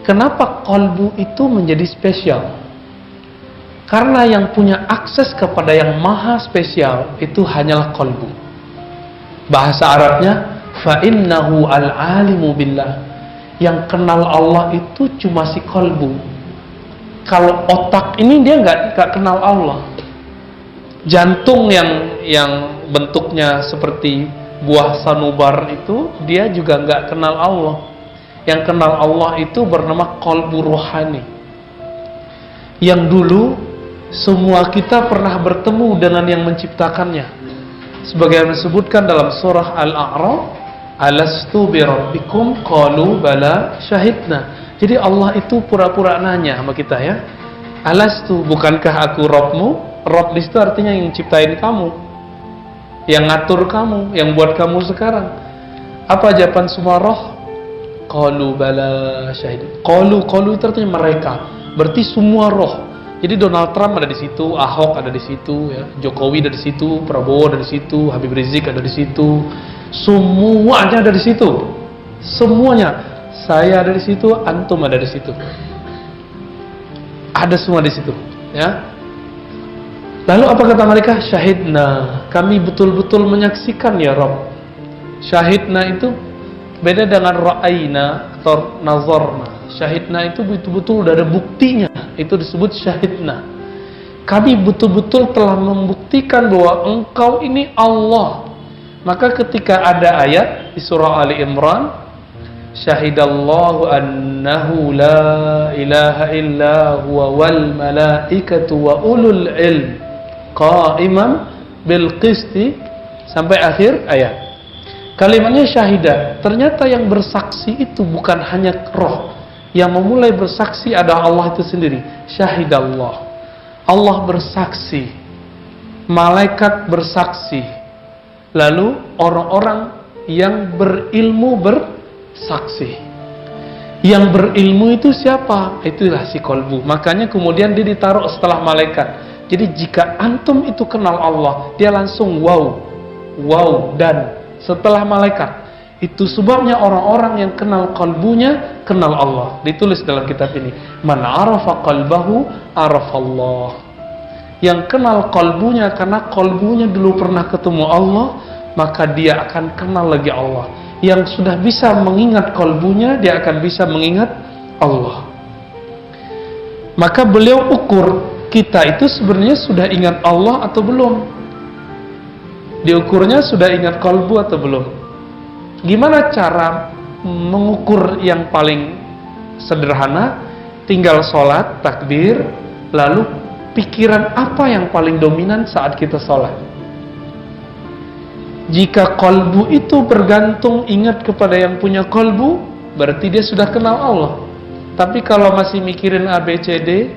Kenapa kolbu itu menjadi spesial? Karena yang punya akses kepada yang maha spesial itu hanyalah kolbu. Bahasa Arabnya fa'innahu al-alimu billah. Yang kenal Allah itu cuma si kolbu. Kalau otak ini dia nggak kenal Allah. Jantung yang bentuknya seperti buah sanubar itu dia juga nggak kenal Allah. Yang kenal Allah itu bernama kolbu rohani. Yang dulu semua kita pernah bertemu dengan yang menciptakannya. Sebagaimana disebutkan dalam surah Al-A'raf, alastu birabbikum qalu bala syahidna. Jadi Allah itu pura-pura nanya sama kita ya. Alastu, bukankah aku Rabbmu? Rabb di situ artinya yang ciptain kamu, yang ngatur kamu, yang buat kamu sekarang. Apa jawaban semua roh? Qalu bala syahid. Qalu itu artinya mereka. Berarti semua roh. Jadi Donald Trump ada di situ, Ahok ada di situ, ya, Jokowi ada di situ, Prabowo ada di situ, Habib Rizik ada di situ, semuanya ada di situ, semuanya. Saya ada di situ, antum ada di situ, ada semua di situ, ya. Lalu apa kata mereka? Syahidna, kami betul-betul menyaksikan ya Rabb. Syahidna itu beda dengan ra'ayna atau nazarna. Syahidna itu betul-betul udah ada buktinya. Itu disebut syahidna. Kami betul-betul telah membuktikan bahwa engkau ini Allah. Maka ketika ada ayat di surah Ali Imran, syahidallahu annahu la ilaha illa huwa wal malaikatu wa ulul ilm qa'iman bil qisti, sampai akhir ayat. Kalimatnya syahidah. Ternyata yang bersaksi itu bukan hanya roh. Yang memulai bersaksi adalah Allah itu sendiri. Syahidallah. Allah bersaksi. Malaikat bersaksi. Lalu orang-orang yang berilmu bersaksi. Yang berilmu itu siapa? Itulah si kolbu. Makanya kemudian dia ditaruh setelah malaikat. Jadi jika antum itu kenal Allah, dia langsung wow. Wow dan setelah malaikat. Itu sebabnya orang-orang yang kenal kalbunya kenal Allah. Ditulis dalam kitab ini, man arafa qalbahu arafallah. Yang kenal kalbunya karena kalbunya dulu pernah ketemu Allah, maka dia akan kenal lagi Allah. Yang sudah bisa mengingat kalbunya, dia akan bisa mengingat Allah. Maka beliau ukur kita itu sebenarnya sudah ingat Allah atau belum. Diukurnya sudah ingat kalbu atau belum. Gimana cara mengukur yang paling sederhana? Tinggal sholat, takbir, lalu pikiran apa yang paling dominan saat kita sholat. Jika kolbu itu bergantung ingat kepada yang punya kolbu, berarti dia sudah kenal Allah. Tapi kalau masih mikirin A, B, C, D,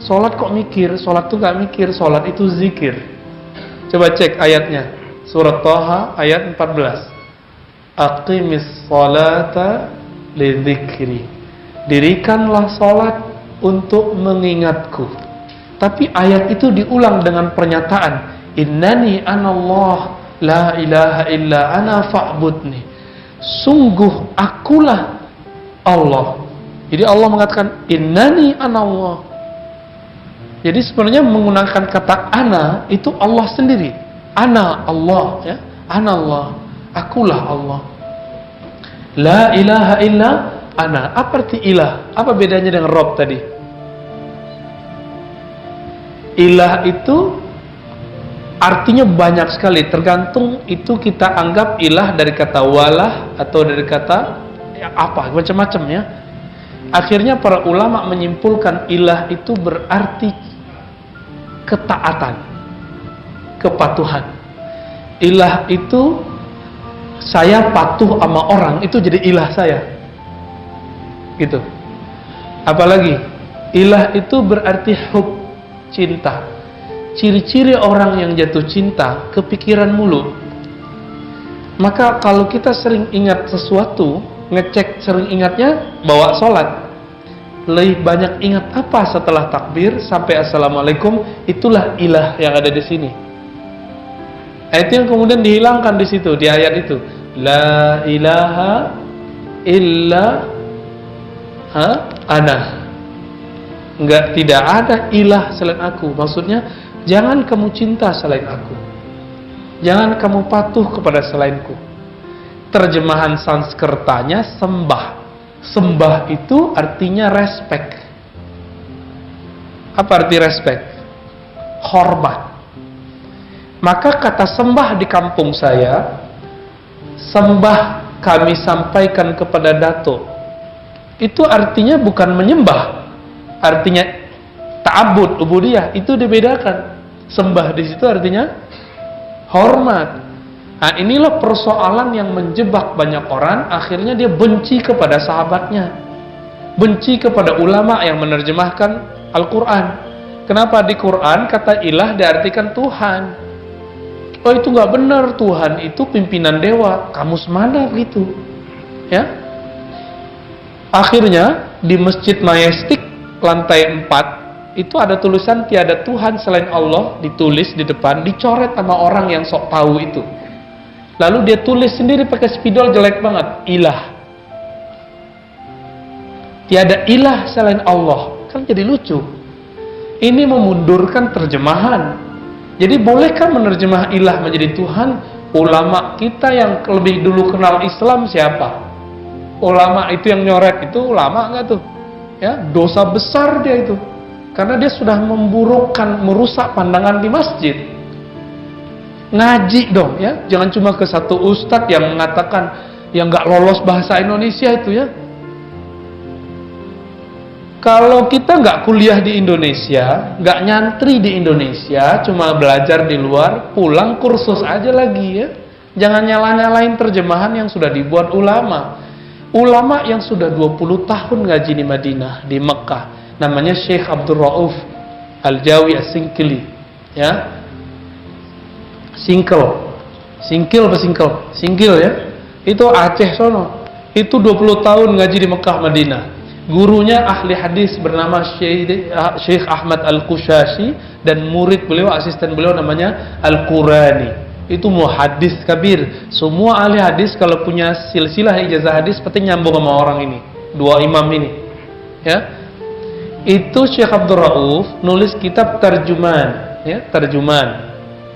sholat kok mikir? Sholat tuh gak mikir, sholat itu zikir. Coba cek ayatnya, surat Thaha ayat 14. Aqimis sholata lidzikri. Dirikanlah sholat untuk mengingatku. Tapi ayat itu diulang dengan pernyataan, innani anallah la ilaha illa ana fa'budni. Sungguh akulah Allah. Jadi Allah mengatakan innani anallah. Jadi sebenarnya menggunakan kata ana itu Allah sendiri. Ana Allah, ya. Ana Allah. Akulah Allah. La ilaha illa ana. Apa arti ilah? Apa bedanya dengan Rabb tadi? Ilah itu artinya banyak sekali. Tergantung itu kita anggap ilah dari kata walah atau dari kata ya, apa, macam-macam ya. Akhirnya para ulama menyimpulkan ilah itu berarti ketaatan, kepatuhan. Ilah itu saya patuh sama orang, itu jadi ilah saya. Gitu. Apalagi ilah itu berarti hub, cinta. Ciri-ciri orang yang jatuh cinta kepikiran mulu. Maka kalau kita sering ingat sesuatu, ngecek sering ingatnya, bawa sholat. Lebih banyak ingat apa setelah takbir sampai assalamualaikum, itulah ilah yang ada di sini. Itu yang kemudian dihilangkan di situ, di ayat itu. La ilaha illa ana. Tidak ada ilah selain aku. Maksudnya, jangan kamu cinta selain aku. Jangan kamu patuh kepada selainku. Terjemahan Sanskertanya sembah. Sembah itu artinya respect. Apa arti respect? Hormat. Maka kata sembah di kampung saya, sembah kami sampaikan kepada Dato. Itu artinya bukan menyembah. Artinya ta'abbud, ubudiyah. Itu dibedakan. Sembah di situ artinya hormat. Nah, inilah persoalan yang menjebak banyak orang. Akhirnya dia benci kepada sahabatnya, benci kepada ulama yang menerjemahkan Al-Quran. Kenapa di Quran kata ilah diartikan Tuhan? Oh, itu nggak benar. Tuhan itu pimpinan dewa. Kamus mana begitu? Ya. Akhirnya di Masjid Majestic lantai 4 itu ada tulisan tiada Tuhan selain Allah, ditulis di depan, dicoret sama orang yang sok tahu itu. Lalu dia tulis sendiri pakai spidol jelek banget, ilah. Tiada ilah selain Allah. Kan jadi lucu. Ini memundurkan terjemahan. Jadi bolehkah menerjemah ilah menjadi Tuhan? Ulama kita yang lebih dulu kenal Islam siapa? Ulama itu yang nyoret itu ulama nggak tuh? Ya, dosa besar dia itu. Karena dia sudah memburukkan, merusak pandangan di masjid. Ngaji dong ya, jangan cuma ke satu ustadz yang mengatakan yang nggak lolos bahasa Indonesia itu ya. Kalau kita nggak kuliah di Indonesia, nggak nyantri di Indonesia, cuma belajar di luar, pulang kursus aja lagi ya. Jangan nyala-nyalain terjemahan yang sudah dibuat ulama. Ulama yang sudah 20 tahun ngaji di Madinah, di Mekah, namanya Syekh Abdul Rauf Al-Jawi As-Sinkili ya. Singkil ya. Itu Aceh sono. Itu 20 tahun ngaji di Mekah Madinah. Gurunya ahli hadis bernama Syekh Ahmad Al-Qushashi dan murid beliau, asisten beliau namanya Al-Qurani. Itu muhaddis kabir. Semua ahli hadis kalau punya silsilah ijazah hadis pasti nyambung sama orang ini, dua imam ini. Ya. Itu Syekh Abdul Rauf nulis kitab terjemahan, ya,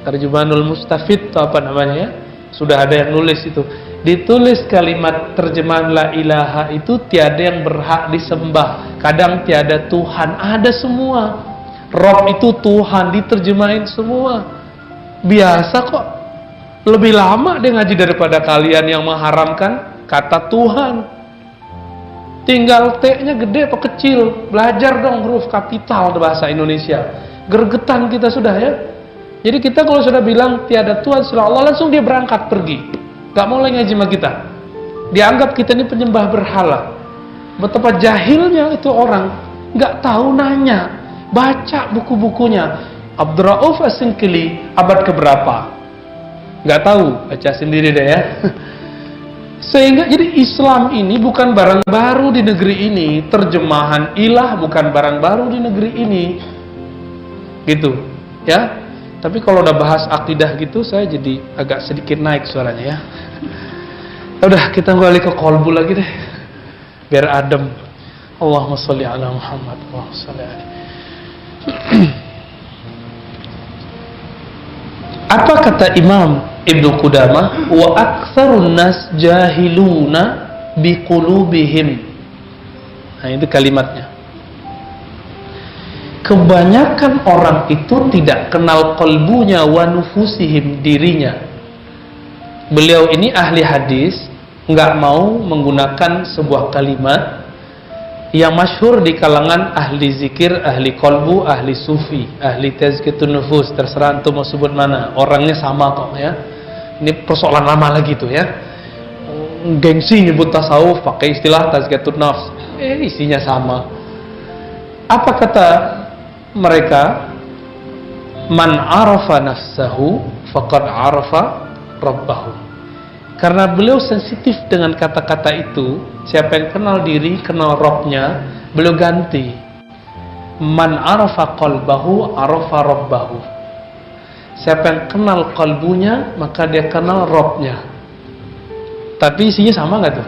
Terjemahanul Mustafid atau apa namanya ya. Sudah ada yang nulis itu. Ditulis kalimat terjemahan la ilaha itu tiada yang berhak disembah. Kadang tiada Tuhan, ada semua. Rob itu Tuhan, diterjemahin semua. Biasa kok. Lebih lama dia ngaji daripada kalian yang mengharamkan kata Tuhan. Tinggal T-nya gede atau kecil. Belajar dong huruf kapital bahasa Indonesia. Gergetan kita sudah ya. Jadi kita kalau sudah bilang tiada Tuhan selain Allah, langsung dia berangkat pergi. Gak mau lagi ngaji sama kita. Dianggap kita ini penyembah berhala. Betapa jahilnya itu orang. Gak tahu nanya. Baca buku-bukunya. Abdul Rauf As-Sinkili abad keberapa? Gak tahu. Baca sendiri deh ya. Sehingga jadi Islam ini bukan barang baru di negeri ini. Terjemahan ilah bukan barang baru di negeri ini. Gitu ya. Tapi kalau udah bahas akidah gitu, saya jadi agak sedikit naik suaranya ya. Udah, kita kembali ke qalbu lagi deh, biar adem. Allahumma sholli ala Muhammad. Allahumma sholli ala. Apa kata Imam Ibnu Qudamah? Wa aktsarun nas jahiluna biqulubihim. Nah, itu kalimatnya. Kebanyakan orang itu tidak kenal qalbunya wa nufusihim, dirinya. Beliau ini ahli hadis, nggak mau menggunakan sebuah kalimat yang masyhur di kalangan ahli zikir, ahli qalbu, ahli sufi, ahli tazkiyatun nufus, terserah antum mau sebut mana, orangnya sama kok ya. Ini persoalan lama lagi tuh ya. Gengsi nyebut tasawuf pakai istilah tazkiyatun nafs, isinya sama. Apa kata mereka? Man arafa nafsahu faqad arafa rabbahu. Karena beliau sensitif dengan kata-kata itu, siapa yang kenal diri, kenal Rabbnya, beliau ganti. Man arafa qalbahu arafa rabbahu. Siapa yang kenal kalbunya, maka dia kenal Rabbnya. Tapi isinya sama nggak tuh?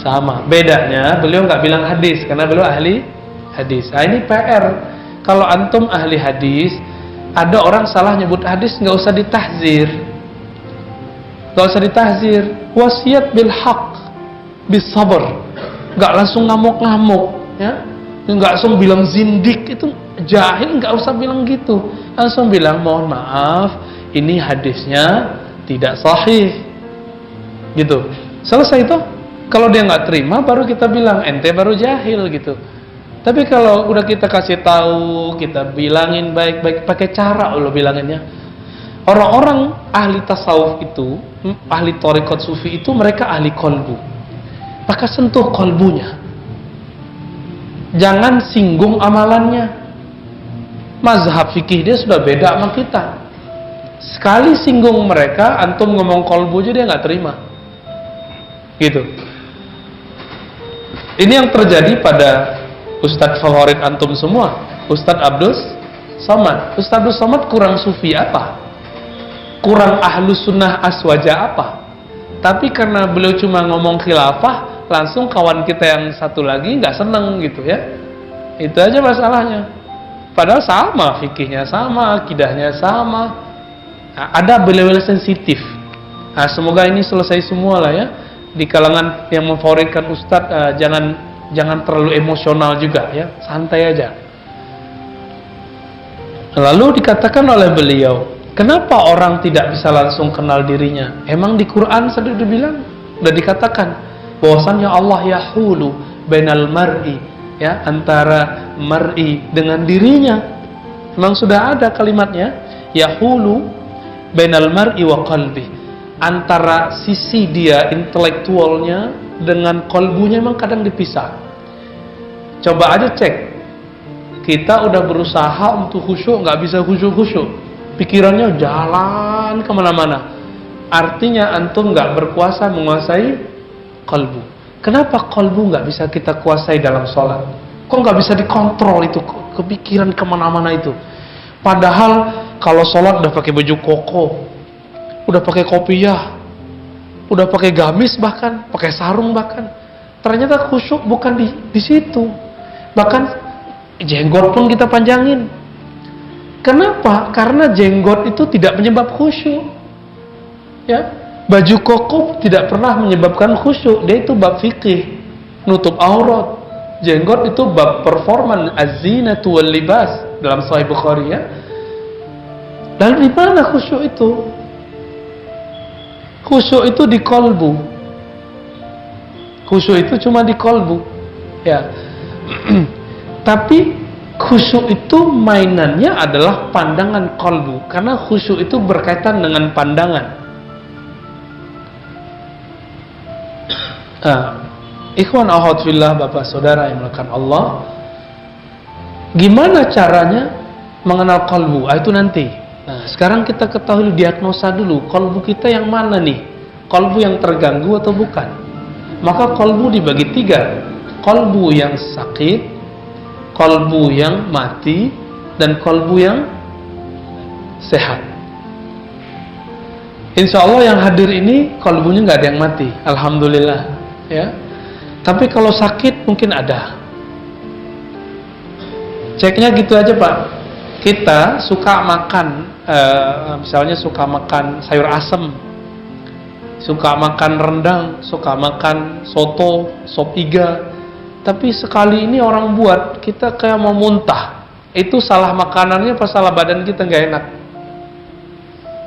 Sama. Bedanya beliau nggak bilang hadis karena beliau ahli hadis. Nah, ini PR. Kalau antum ahli hadis, ada orang salah nyebut hadis, nggak usah ditahzir. Nggak usah ditahzir. Wasiat bil haq, bis sabr. Nggak langsung ngamuk-ngamuk, ya. Nggak langsung bilang zindik, itu jahil, nggak usah bilang gitu. Langsung bilang, mohon maaf, ini hadisnya tidak sahih. Gitu. Selesai itu. Kalau dia nggak terima, baru kita bilang ente baru jahil gitu. Tapi kalau udah kita kasih tahu, kita bilangin baik-baik, pakai cara lo bilanginnya. Orang-orang ahli tasawuf itu, ahli thariqat sufi itu mereka ahli kolbu. Maka sentuh kolbunya. Jangan singgung amalannya. Mazhab fikih dia sudah beda sama kita. Sekali singgung mereka, antum ngomong kolbu aja dia nggak terima. Gitu. Ini yang terjadi pada Ustadz favorit antum semua, Ustadz Abdus Somad. Ustadz Abdus Somad kurang sufi apa? Kurang ahlu sunnah aswaja apa? Tapi karena beliau cuma ngomong khilafah, langsung kawan kita yang satu lagi nggak seneng gitu ya. Itu aja masalahnya. Padahal sama fikihnya, sama akidahnya, sama. Nah, ada beliau sensitif. Nah, semoga ini selesai semua lah ya. Di kalangan yang memfavoritkan Ustadz, jangan terlalu emosional juga ya, santai aja. Lalu dikatakan oleh beliau, kenapa orang tidak bisa langsung kenal dirinya? Emang di Quran sudah dibilang, sudah dikatakan bahwasannya Allah yahulu bainal mar'i, ya, antara mar'i dengan dirinya. Memang sudah ada kalimatnya, yahulu bainal mar'i wa qalbi. Antara sisi dia intelektualnya dengan kolbunya memang kadang dipisah. Coba aja cek, kita udah berusaha untuk khusyuk, nggak bisa khusyuk-khusyuk, pikirannya jalan kemana-mana. Artinya antum nggak berkuasa menguasai kolbu. Kenapa kolbu nggak bisa kita kuasai dalam sholat? Kok nggak bisa dikontrol itu kepikiran kemana-mana itu? Padahal kalau sholat udah pakai baju koko, udah pakai kopiah, udah pakai gamis, bahkan pakai sarung, bahkan ternyata khusyuk bukan di situ. Bahkan jenggot pun kita panjangin. Kenapa? Karena jenggot itu tidak menyebab khusyuk. Ya, baju koko tidak pernah menyebabkan khusyuk. Dia itu bab fikih, nutup aurat. Jenggot itu bab performan, az-zinatu wal libas dalam Sahih Bukhari ya. Lalu di mana khusyuk itu? Khusyuk itu di kolbu. Khusyuk itu cuma di kolbu. Ya. Tapi khusyuk itu mainannya adalah pandangan kolbu. Karena khusyuk itu berkaitan dengan pandangan. Ikhwan akhwat fillah, bapak saudara yang melakukan Allah, gimana caranya mengenal kolbu? Itu nanti. Nah, sekarang kita ketahui diagnosa dulu, kolbu kita yang mana nih? Kolbu yang terganggu atau bukan? Maka kolbu dibagi 3. Kolbu yang sakit, kolbu yang mati, dan kolbu yang sehat. Insya Allah yang hadir ini kolbunya nggak ada yang mati, alhamdulillah ya. Tapi kalau sakit mungkin ada. Ceknya gitu aja Pak. Kita suka makan, misalnya suka makan sayur asem, suka makan rendang, suka makan soto, sop iga. Tapi sekali ini orang buat, kita kayak mau muntah. Itu salah makanannya apa salah badan kita nggak enak?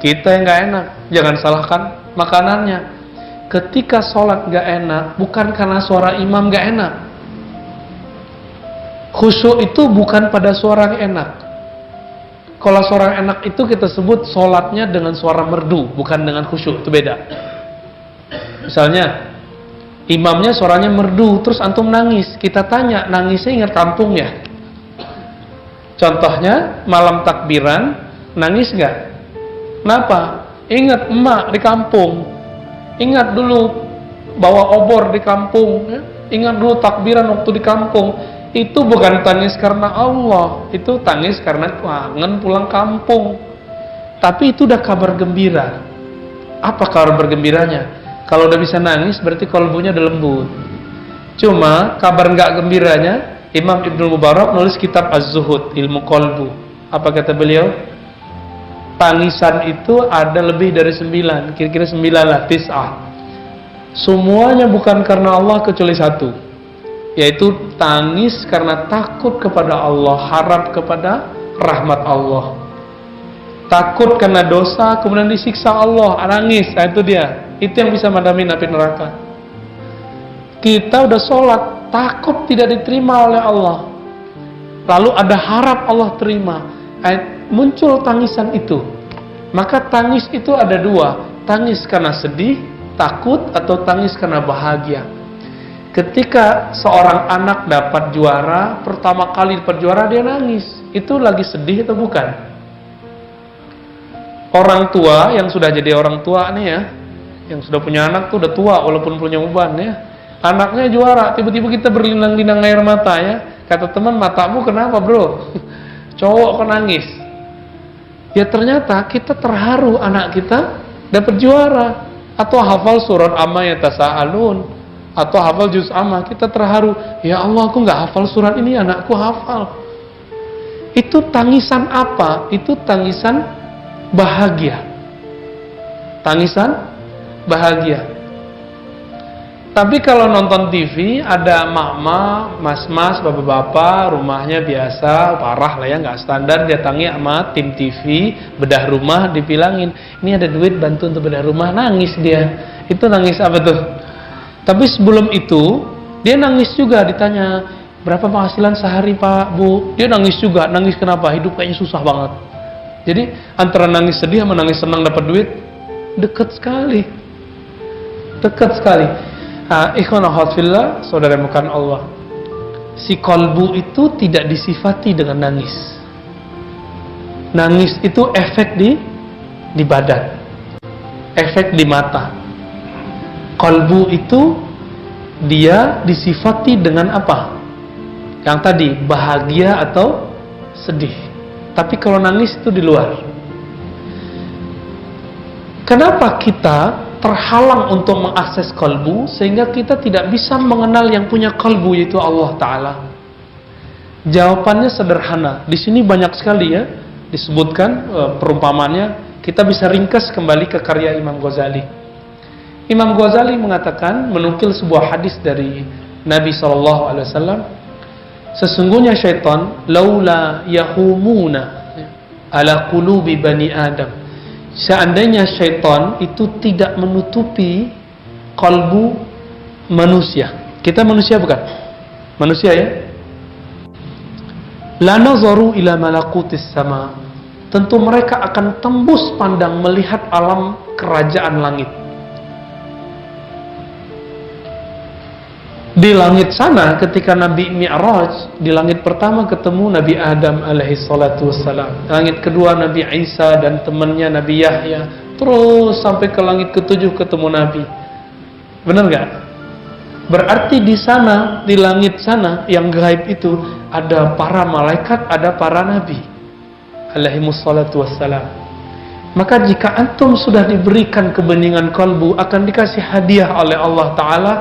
Kita yang nggak enak. Jangan salahkan makanannya. Ketika sholat nggak enak, bukan karena suara imam nggak enak. Khusyuk itu bukan pada suara yang enak. Kalau suara enak itu kita sebut sholatnya dengan suara merdu, bukan dengan khusyuk, itu beda. Misalnya imamnya suaranya merdu, terus antum nangis, kita tanya, nangisnya ingat kampung ya? Contohnya malam takbiran, nangis nggak? Kenapa? Ingat emak di kampung, ingat dulu bawa obor di kampung, ya? Ingat dulu takbiran waktu di kampung. Itu bukan tangis karena Allah, itu tangis karena kangen pulang kampung. Tapi itu udah kabar gembira. Apa kabar bergembiranya? Kalau udah bisa nangis berarti kolbunya udah lembut. Cuma kabar nggak gembiranya, Imam Ibnu Mubarak nulis kitab Az-Zuhud, ilmu kolbu. Apa kata beliau? Tangisan itu ada lebih dari 9, kira-kira 9 lah, 9. Semuanya bukan karena Allah kecuali satu, yaitu tangis karena takut kepada Allah, harap kepada rahmat Allah. Takut karena dosa, kemudian disiksa Allah, nangis. Nah, itu dia. Itu yang bisa madamin api neraka. Kita udah sholat, takut tidak diterima oleh Allah, lalu ada harap Allah terima, muncul tangisan itu. Maka tangis itu ada dua, tangis karena sedih, takut, atau tangis karena bahagia. Ketika seorang anak dapat juara, pertama kali dapat juara dia nangis, itu lagi sedih atau bukan? Orang tua yang sudah jadi orang tua nih ya, yang sudah punya anak tuh udah tua walaupun punya uban ya, anaknya juara, tiba-tiba kita berlinang-linang air mata ya. Kata teman, matamu kenapa bro? Cowok kok nangis? Ya ternyata kita terharu anak kita dapat juara, atau hafal surat Amma Yatasaalun, atau hafal juz Amma, kita terharu. Ya Allah, aku nggak hafal surat ini, anakku hafal. Itu tangisan apa? Itu tangisan bahagia. Tangisan bahagia. Tapi kalau nonton TV, ada mama, mas-mas, bapak-bapak, rumahnya biasa, parah lah ya, nggak standar, datangi sama tim TV, bedah rumah, dibilangin, ini ada duit bantu untuk bedah rumah, nangis dia. Itu nangis apa tuh? Tapi sebelum itu, dia nangis juga, ditanya, berapa penghasilan sehari Pak, Bu? Dia nangis juga, nangis kenapa? Hidup kayaknya susah banget. Jadi, antara nangis sedih sama nangis senang dapat duit, dekat sekali. Dekat sekali. Ikhwan akhwat, saudara mukan Allah, si kolbu itu tidak disifati dengan nangis. Nangis itu efek di badan, efek di mata. Kolbu itu dia disifati dengan apa? Yang tadi, bahagia atau sedih. Tapi kalau nangis itu di luar. Kenapa kita terhalang untuk mengakses kalbu, sehingga kita tidak bisa mengenal yang punya kalbu, yaitu Allah Ta'ala? Jawabannya sederhana. Di sini banyak sekali ya disebutkan perumpamannya. Kita bisa ringkas kembali ke karya Imam Ghazali. Imam Ghazali mengatakan, menukil sebuah hadis dari Nabi SAW, sesungguhnya syaitan laula yahumuna ala qulubi bani Adam, seandainya syaitan itu tidak menutupi kalbu manusia. Kita manusia bukan? Manusia ya? La nazaru ila malakutis sama. Tentu mereka akan tembus pandang melihat alam kerajaan langit. Di langit sana ketika Nabi Mi'raj, di langit pertama ketemu Nabi Adam alaihi salatu wassalam, langit kedua Nabi Isa dan temannya Nabi Yahya, terus sampai ke langit ketujuh ketemu Nabi. Benar gak? Berarti di sana, di langit sana yang gaib itu ada para malaikat, ada para nabi alaihi salatu wassalam. Maka jika antum sudah diberikan kebeningan kalbu, akan dikasih hadiah oleh Allah Ta'ala,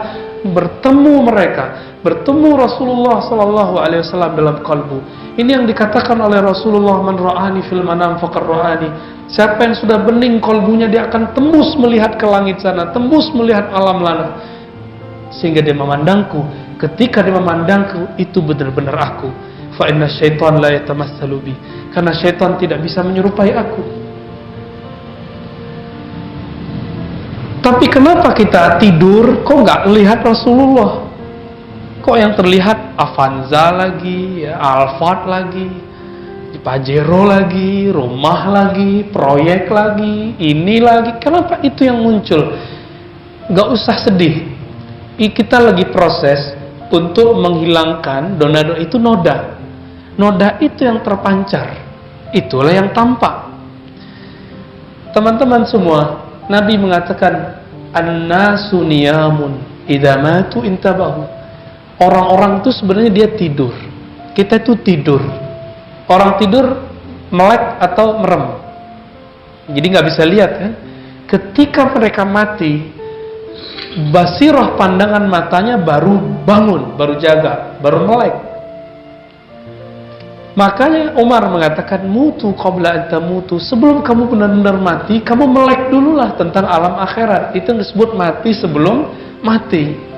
bertemu mereka, bertemu Rasulullah Sallallahu Alaihi Wasallam dalam kalbu. Ini yang dikatakan oleh Rasulullah, man ra'ani fil manam faqad ra'ani. Siapa yang sudah bening kalbunya, dia akan tembus melihat ke langit sana, tembus melihat alam lana, sehingga dia memandangku. Ketika dia memandangku, itu benar-benar aku. Fa inna syaitan la yatamassalu bi, karena syaitan tidak bisa menyerupai aku. Tapi kenapa kita tidur kok nggak lihat Rasulullah? Kok yang terlihat Avanza lagi, ya, Alphard lagi, Pajero lagi, rumah lagi, proyek lagi, ini lagi. Kenapa itu yang muncul? Nggak usah sedih. Kita lagi proses untuk menghilangkan donado itu noda. Noda itu yang terpancar, itulah yang tampak. Teman-teman semua, Nabi mengatakan, an-nasu niyamun idza matu intabahu. Orang-orang itu sebenarnya dia tidur. Kita itu tidur. Orang tidur melek atau merem. Jadi nggak bisa lihat kan? Ketika mereka mati, basirah pandangan matanya baru bangun, baru jaga, baru melek. Makanya Umar mengatakan, mutu qabla an tamutu, sebelum kamu benar-benar mati, kamu melek dululah tentang alam akhirat. Itu disebut mati sebelum mati.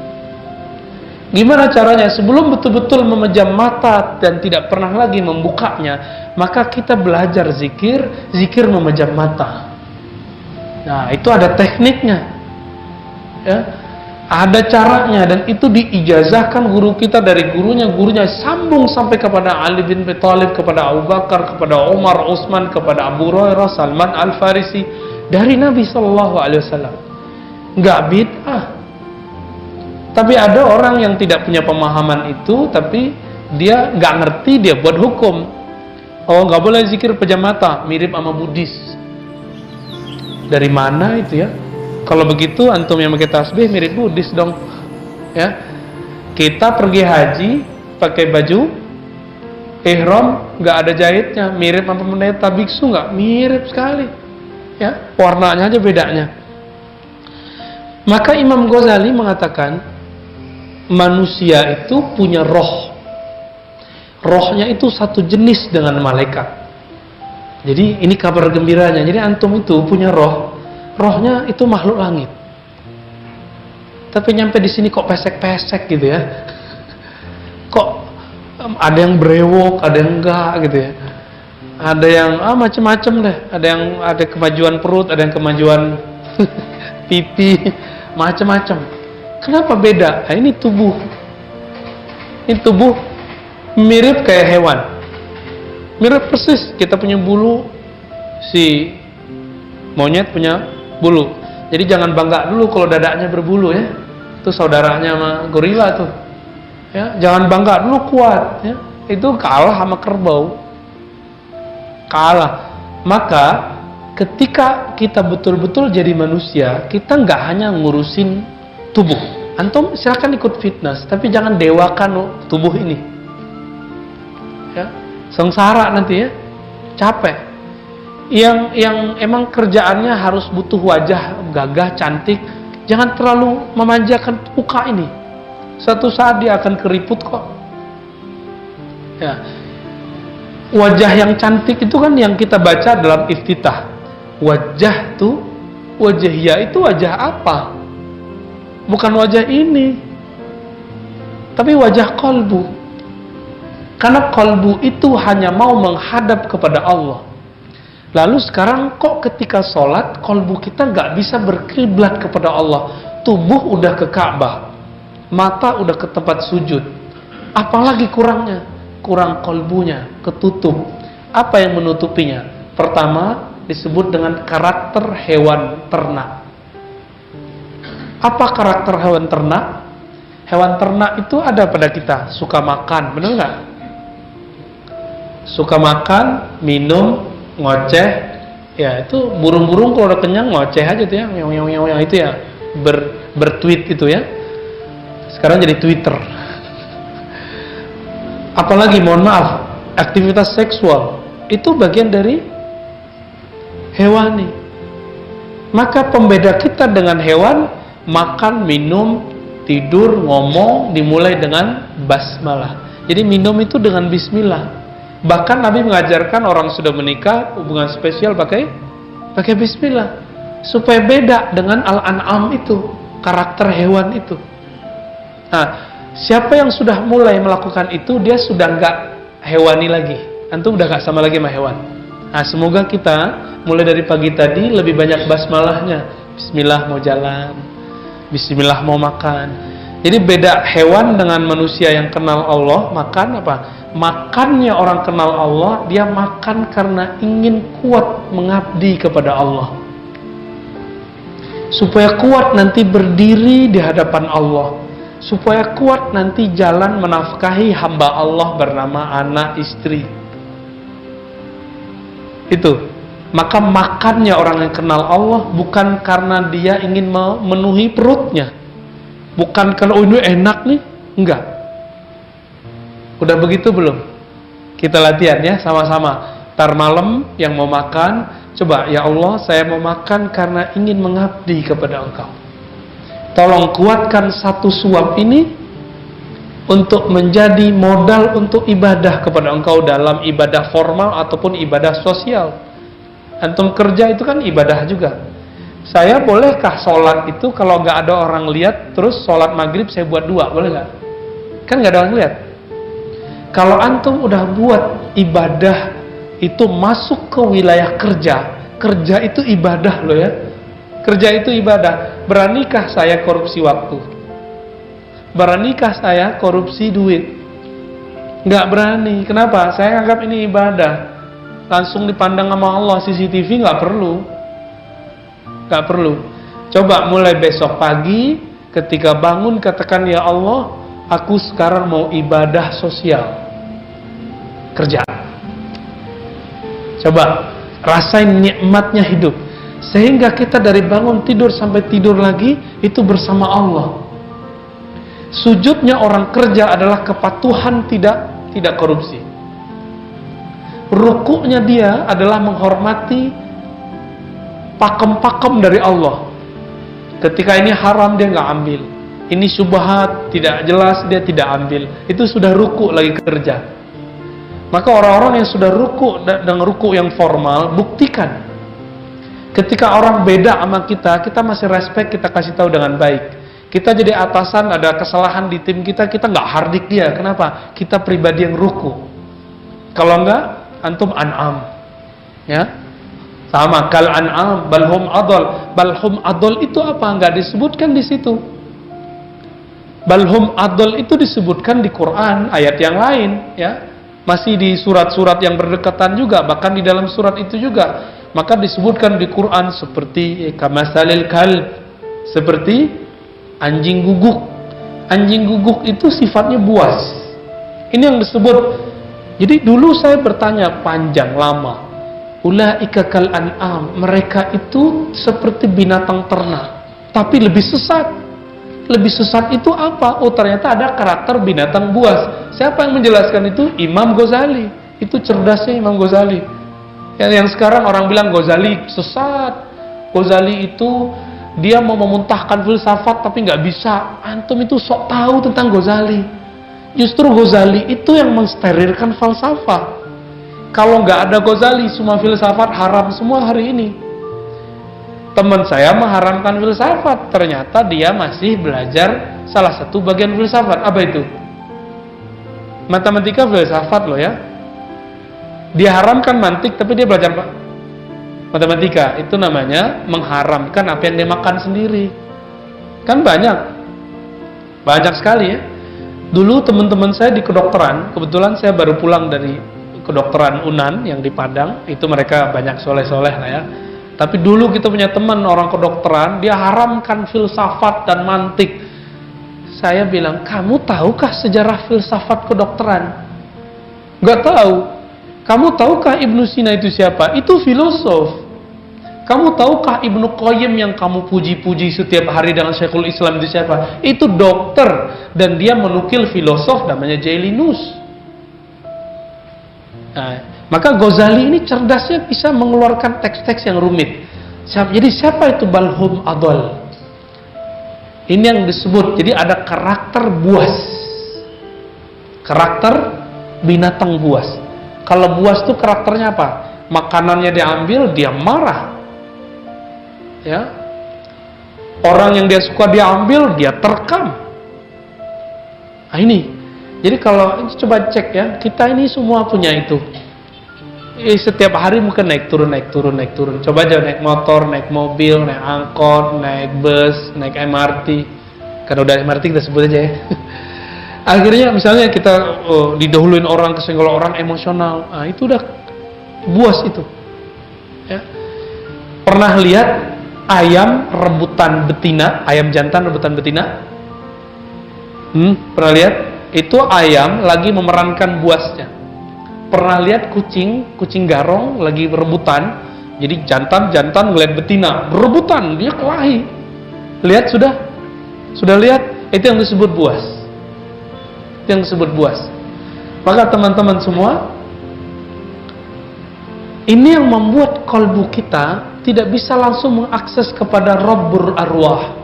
Gimana caranya? Sebelum betul-betul memejam mata dan tidak pernah lagi membukanya, maka kita belajar zikir, zikir memejam mata. Nah, itu ada tekniknya. Ya. Ada caranya, dan itu diijazahkan guru kita dari gurunya sambung sampai kepada Ali bin Abi Thalib, kepada Abu Bakar, kepada Umar, Utsman, kepada Abu Hurairah, Salman Al-Farisi, dari Nabi Shallallahu Alaihi Wasallam. Nggak bid'ah. Tapi ada orang yang tidak punya pemahaman itu, tapi dia nggak ngerti, dia buat hukum. Oh, nggak boleh zikir pejam mata, mirip sama Buddhis. Dari mana itu ya? Kalau begitu antum yang pakai tasbih mirip Buddhis dong. Ya. Kita pergi haji pakai baju ihram nggak ada jahitnya, mirip apa pendeta biksu nggak? Mirip sekali. Ya, warnanya aja bedanya. Maka Imam Ghazali mengatakan manusia itu punya roh. Rohnya itu satu jenis dengan malaikat. Jadi ini kabar gembiranya. Jadi antum itu punya roh. Rohnya itu makhluk langit. Tapi nyampe di sini kok pesek-pesek gitu ya. Kok ada yang brewok, ada yang enggak gitu ya. Ada yang macam-macam deh. Ada kemajuan perut, ada yang kemajuan pipi, macam-macam. Kenapa beda? Nah, ini tubuh. Ini tubuh mirip kayak hewan. Mirip persis. Kita punya bulu, si monyet punya bulu. Jadi jangan bangga dulu kalau dadanya berbulu ya. Itu saudaranya sama gorila tuh. Ya, jangan bangga dulu kuat ya. Itu kalah sama kerbau. Kalah. Maka ketika kita betul-betul jadi manusia, kita nggak hanya ngurusin tubuh. Antum silakan ikut fitness, tapi jangan dewakan tubuh ini. Ya, sengsara nanti ya. Capek. Yang emang kerjaannya harus butuh wajah gagah, cantik, jangan terlalu memanjakan muka ini. Suatu saat dia akan keriput kok. Ya. Wajah yang cantik itu kan yang kita baca dalam iftitah. Wajah tuh, wajahnya itu wajah apa? Bukan wajah ini, tapi wajah kolbu. Karena kolbu itu hanya mau menghadap kepada Allah. Lalu sekarang kok ketika sholat, kolbu kita nggak bisa berkiblat kepada Allah. Tubuh udah ke Ka'bah, mata udah ke tempat sujud. Apalagi kurangnya? Kurang kolbunya, ketutup. Apa yang menutupinya? Pertama, disebut dengan karakter hewan ternak. Apa karakter hewan ternak? Hewan ternak itu ada pada kita, suka makan, benar nggak? Suka makan, minum, ngoceh, ya itu burung-burung kalau udah kenyang ngoceh aja tuh ya, yang itu ya, bertweet itu ya. Sekarang jadi Twitter. Apalagi mohon maaf, aktivitas seksual itu bagian dari hewani. Maka pembeda kita dengan hewan, makan, minum, tidur, ngomong dimulai dengan basmalah. Jadi minum itu dengan bismillah. Bahkan Nabi mengajarkan orang sudah menikah hubungan spesial pakai bismillah supaya beda dengan al-an'am itu, karakter hewan itu. Nah, siapa yang sudah mulai melakukan itu, dia sudah nggak hewani lagi. Antum udah nggak sama lagi sama hewan. Nah, semoga kita mulai dari pagi tadi lebih banyak basmalahnya. Bismillah mau jalan, bismillah mau makan. Jadi beda hewan dengan manusia yang kenal Allah. Makan apa? Makannya orang kenal Allah, dia makan karena ingin kuat mengabdi kepada Allah, supaya kuat nanti berdiri di hadapan Allah, supaya kuat nanti jalan menafkahi hamba Allah bernama anak istri. Itu. Maka makannya orang yang kenal Allah bukan karena dia ingin memenuhi perutnya, bukan karena ini enak nih, enggak. Udah begitu belum? Kita latihan ya sama-sama. Ntar malam yang mau makan, coba ya Allah saya mau makan karena ingin mengabdi kepada Engkau. Tolong kuatkan satu suap ini untuk menjadi modal untuk ibadah kepada engkau dalam ibadah formal ataupun ibadah sosial. Antum kerja itu kan ibadah juga. Saya bolehkah sholat itu kalau nggak ada orang lihat, terus sholat maghrib saya buat 2, boleh nggak? Kan nggak ada orang lihat. Kalau antum udah buat ibadah itu masuk ke wilayah kerja, kerja itu ibadah loh ya. Kerja itu ibadah. Beranikah saya korupsi waktu? Beranikah saya korupsi duit? Nggak berani. Kenapa? Saya anggap ini ibadah. Langsung dipandang sama Allah, CCTV nggak perlu. Nggak perlu. Coba mulai besok pagi, ketika bangun katakan, ya Allah, aku sekarang mau ibadah sosial. Kerja. Coba rasain nikmatnya hidup. Sehingga kita dari bangun tidur sampai tidur lagi itu bersama Allah. Sujudnya orang kerja adalah kepatuhan, tidak korupsi. Rukuknya dia adalah menghormati pakem-pakem dari Allah. Ketika ini haram dia nggak ambil, ini syubhat tidak jelas dia tidak ambil. Itu sudah rukuk lagi kerja. Maka orang-orang yang sudah rukuk dengan rukuk yang formal, buktikan. Ketika orang beda sama kita masih respect, kita kasih tahu dengan baik. Kita jadi atasan, ada kesalahan di tim kita nggak hardik dia. Kenapa? Kita pribadi yang rukuk. Kalau enggak, antum an'am. Ya, sama kal an'am, balhum adol. Balhum adol itu apa? Nggak disebutkan di situ. Balhum adol itu disebutkan di Quran, ayat yang lain, ya. Masih di surat-surat yang berdekatan juga, bahkan di dalam surat itu juga. Maka disebutkan di Quran seperti kamasalil kalb, seperti anjing guguk. Anjing guguk itu sifatnya buas. Ini yang disebut. Jadi dulu saya bertanya panjang lama. Ulaika kal an'am, mereka itu seperti binatang ternak, tapi lebih sesat. Lebih sesat itu apa? Oh, ternyata ada karakter binatang buas. Siapa yang menjelaskan itu? Imam Ghazali. Itu cerdasnya Imam Ghazali. Yang sekarang orang bilang Ghazali sesat. Ghazali itu dia mau memuntahkan filsafat tapi nggak bisa. Antum itu sok tahu tentang Ghazali. Justru Ghazali itu yang mensterilkan falsafah. Kalau nggak ada Ghazali, semua filsafat haram semua hari ini. Teman saya mengharamkan filsafat, ternyata dia masih belajar salah satu bagian filsafat. Apa itu? Matematika filsafat loh ya. Dia haramkan mantik, tapi dia belajar matematika. Itu namanya mengharamkan apa yang dia makan sendiri. Kan banyak sekali ya. Dulu teman-teman saya di kedokteran, kebetulan saya baru pulang dari kedokteran UNAN yang di Padang. Itu mereka banyak soleh-soleh lah ya. Tapi dulu kita punya teman orang kedokteran, dia haramkan filsafat dan mantik. Saya bilang, kamu tahukah sejarah filsafat kedokteran? Gak tahu. Kamu tahukah Ibnu Sina itu siapa? Itu filosof. Kamu tahukah Ibnu Qayyim yang kamu puji-puji setiap hari dengan Syekhul Islam itu siapa? Itu dokter. Dan dia menukil filosof namanya Jailinus. Nah, maka Ghazali ini cerdasnya bisa mengeluarkan teks-teks yang rumit. Jadi siapa itu balhum adol? Ini yang disebut. Jadi ada karakter buas. Karakter binatang buas. Kalau buas itu karakternya apa? Makanannya diambil, dia marah. Ya. Orang yang dia suka dia ambil, dia terkam. Nah ini. Jadi kalau coba cek ya, kita ini semua punya itu. Setiap hari mungkin naik turun. Coba aja naik motor, naik mobil, naik angkot, naik bus, naik MRT. Karena udah MRT kita sebut aja ya. Akhirnya misalnya kita didahuluin orang, kesenggol orang emosional. Nah, itu udah buas itu. Ya. Pernah lihat ayam rebutan betina, ayam jantan rebutan betina? Pernah lihat? Itu ayam lagi memerankan buasnya. Pernah lihat kucing garong lagi berebutan. Jadi jantan ngeliat betina berebutan, dia kelahi. Lihat sudah lihat, itu yang disebut buas. Itu yang disebut buas. Maka teman-teman semua, ini yang membuat kalbu kita tidak bisa langsung mengakses kepada Rabbul Arwah.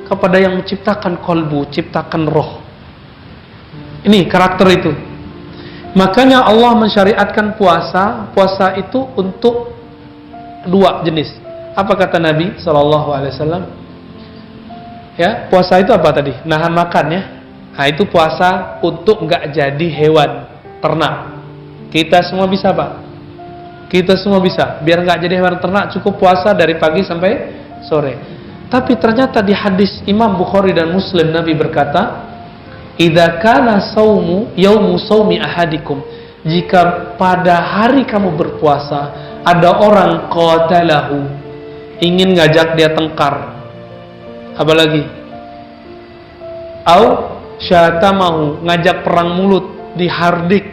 kepada yang menciptakan kolbu, ciptakan roh. Ini karakter itu. Makanya Allah mensyariatkan puasa. Puasa itu untuk dua jenis. Apa kata Nabi SAW? Ya, puasa itu apa tadi? Nahan makan ya. Nah, itu puasa untuk nggak jadi hewan ternak. Kita semua bisa, Pak. Kita semua bisa. Biar nggak jadi hewan ternak, cukup puasa dari pagi sampai sore. Tapi ternyata di hadis Imam Bukhari dan Muslim, Nabi berkata, "Idza kana saumu yaumu saumi ahadikum." Jika pada hari kamu berpuasa, ada orang qatalahu, ingin ngajak dia tengkar. Apalagi? Au syatamahu, ngajak perang mulut, dihardik,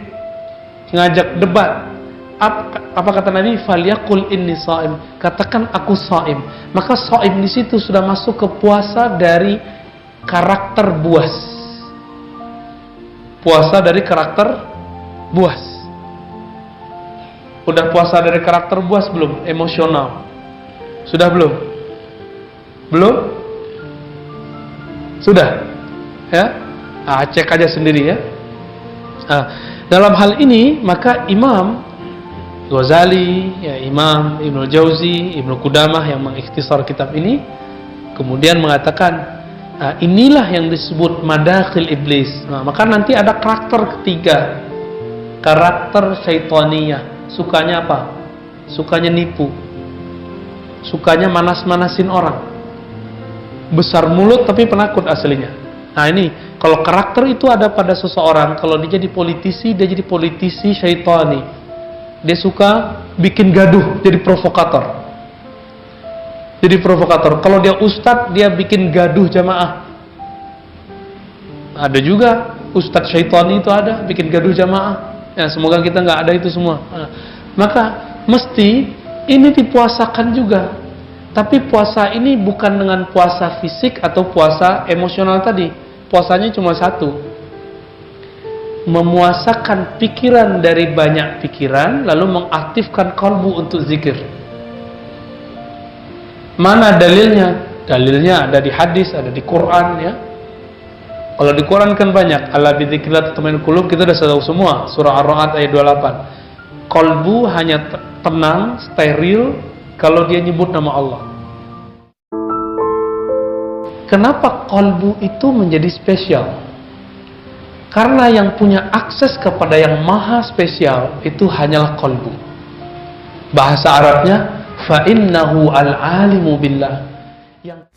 ngajak debat. Apa kata Nabi? Falyaqul inni shaim. Katakan aku shaim. Maka shaim di situ sudah masuk ke puasa dari karakter buas. Puasa dari karakter buas. Udah puasa dari karakter buas belum? Emosional. Sudah belum? Belum? Sudah? Ya? Cek aja sendiri ya. Dalam hal ini maka Imam Ghazali, ya, Imam Ibnu Jauzi, Ibnu Qudamah yang mengikhtisar kitab ini kemudian mengatakan inilah yang disebut madakhil iblis. Maka nanti ada karakter ketiga, karakter syaitaniyah. Sukanya apa? Sukanya nipu, sukanya manas-manasin orang, besar mulut tapi penakut aslinya. Nah ini, kalau karakter itu ada pada seseorang, kalau dia jadi politisi, dia jadi politisi syaitani. Dia suka bikin gaduh, jadi provokator. Jadi provokator. Kalau dia ustadz, dia bikin gaduh jamaah. Ada juga ustadz syaitani itu ada, bikin gaduh jamaah. Ya, semoga kita nggak ada itu semua. Maka mesti ini dipuasakan juga. Tapi puasa ini bukan dengan puasa fisik atau puasa emosional tadi. Puasanya cuma satu, memuasakan pikiran dari banyak pikiran, lalu mengaktifkan kalbu untuk zikir. Mana dalilnya? Dalilnya ada di hadis, ada di Quran ya. Kalau di Quran kan banyak. Ala bidzikrillah tatma'innul qulub, kita sudah tahu semua. Surah Ar-Ra'd ayat 28. Kalbu hanya tenang, steril kalau dia nyebut nama Allah. Kenapa kalbu itu menjadi spesial? Karena yang punya akses kepada yang maha spesial itu hanyalah kalbu. Bahasa Arabnya fa innahu al-alimu billah. Yang